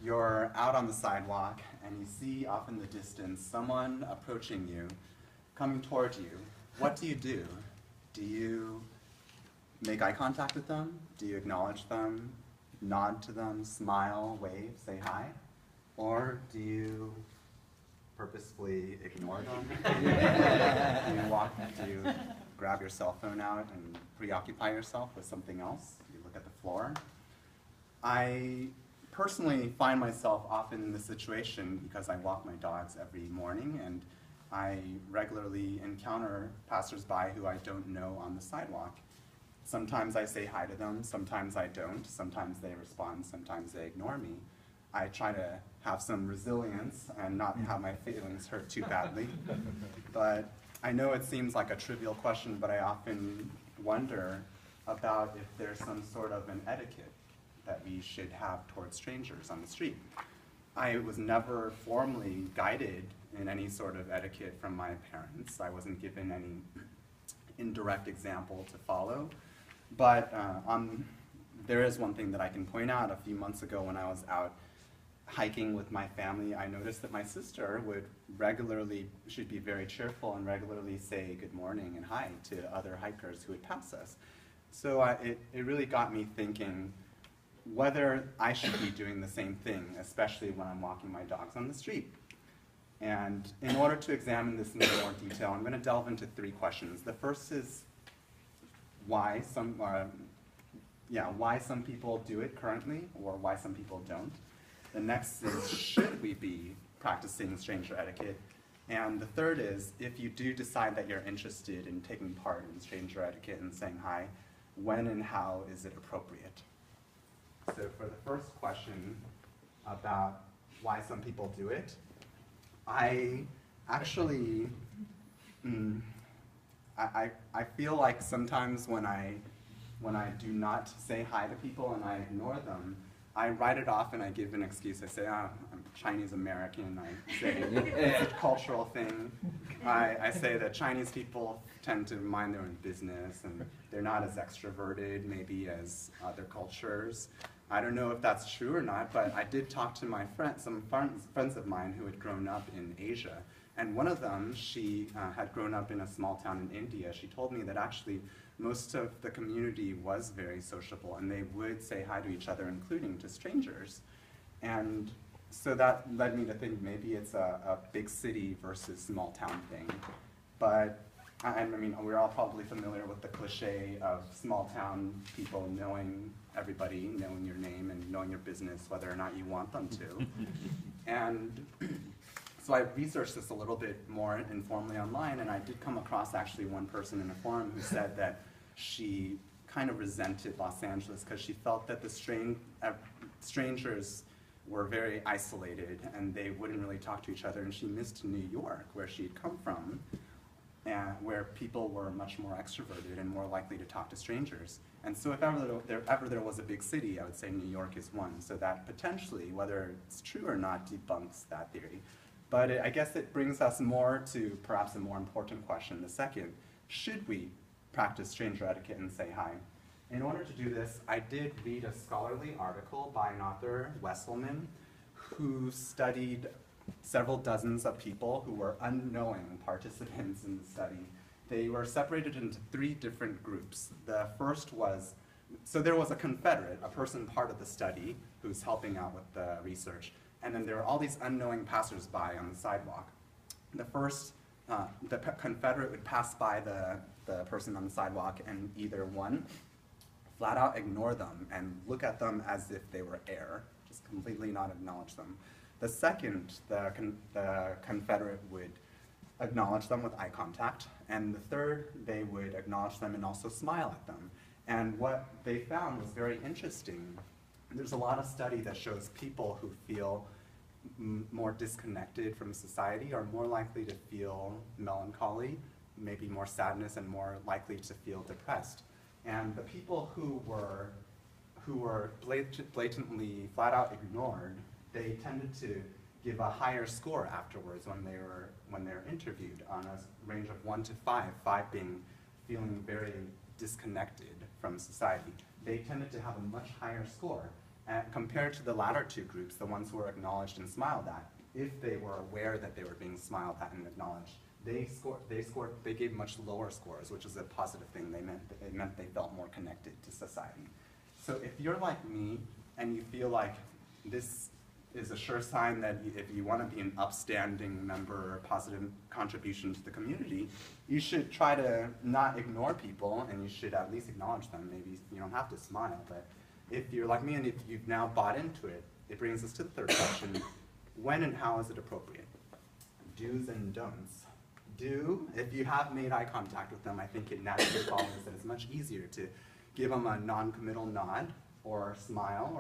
You're out on the sidewalk and you see off in the distance someone approaching you, coming toward you. What do? Do you make eye contact with them? Do you acknowledge them, nod to them, smile, wave, say hi? Or do you purposefully ignore them? Do you grab your cell phone out and preoccupy yourself with something else? You look at the floor? I personally find myself often in this situation because I walk my dogs every morning, and I regularly encounter passersby who I don't know on the sidewalk. Sometimes I say hi to them, sometimes I don't, sometimes they respond, sometimes they ignore me. I try to have some resilience and not have my feelings hurt too badly. But I know it seems like a trivial question, but I often wonder about if there's some sort of an etiquette that we should have towards strangers on the street. I was never formally guided in any sort of etiquette from my parents. I wasn't given any indirect example to follow. But there is one thing that I can point out. A few months ago when I was out hiking with my family, I noticed that my sister would regularly, she'd be very cheerful and regularly say good morning and hi to other hikers who would pass us. So it really got me thinking whether I should be doing the same thing, especially when I'm walking my dogs on the street. And in order to examine this in more detail, I'm going to delve into 3 questions. The first is why some people do it currently, or why some people don't. The next is, should we be practicing stranger etiquette? And the third is, if you do decide that you're interested in taking part in stranger etiquette and saying hi, when and how is it appropriate? So for the first question about why some people do it, I actually, I feel like sometimes when I do not say hi to people and I ignore them, I write it off and I give an excuse. I say, I'm Chinese American. I say it's a cultural thing. I say that Chinese people tend to mind their own business and they're not as extroverted maybe as other cultures. I don't know if that's true or not, but I did talk to my some friends of mine who had grown up in Asia. And one of them, she had grown up in a small town in India. She told me that actually most of the community was very sociable and they would say hi to each other, including to strangers. And so that led me to think maybe it's a big city versus small town thing. But I mean, we're all probably familiar with the cliche of small town people knowing everybody, knowing your name and knowing your business, whether or not you want them to. And so I researched this a little bit more informally online, and I did come across actually one person in a forum who said that she kind of resented Los Angeles because she felt that the strangers were very isolated and they wouldn't really talk to each other, and she missed New York, where she'd come from, and where people were much more extroverted and more likely to talk to strangers. And so if ever there was a big city, I would say New York is one. So that potentially, whether it's true or not, debunks that theory. But I guess it brings us more to perhaps a more important question. The second, should we practice stranger etiquette and say hi? In order to do this, I did read a scholarly article by an author, Wesselman, who studied several dozens of people who were unknowing participants in the study. They were separated into 3 different groups. The first was, so there was a confederate, a person part of the study, who's helping out with the research, and then there were all these unknowing passersby on the sidewalk. The first, the confederate would pass by the person on the sidewalk and either one, flat out ignore them and look at them as if they were air, just completely not acknowledge them. The second, the confederate would acknowledge them with eye contact, and the third, they would acknowledge them and also smile at them. And what they found was very interesting. There's a lot of study that shows people who feel more disconnected from society are more likely to feel melancholy, maybe more sadness, and more likely to feel depressed. And the people who were blatantly, flat out ignored, they tended to give a higher score afterwards when they were interviewed on a range of 1 to 5, 5 being feeling very disconnected from society. They tended to have a much higher score. compared to the latter two groups, the ones who were acknowledged and smiled at, if they were aware that they were being smiled at and acknowledged, they gave much lower scores, which is a positive thing. It meant they felt more connected to society. So if you're like me and you feel like this is a sure sign that if you want to be an upstanding member or positive contribution to the community, you should try to not ignore people, and you should at least acknowledge them. Maybe you don't have to smile, but if you're like me and if you've now bought into it, it brings us to the third question: when and how is it appropriate? Do's and don'ts. Do, if you have made eye contact with them, I think it naturally follows that it's much easier to give them a non-committal nod or smile, or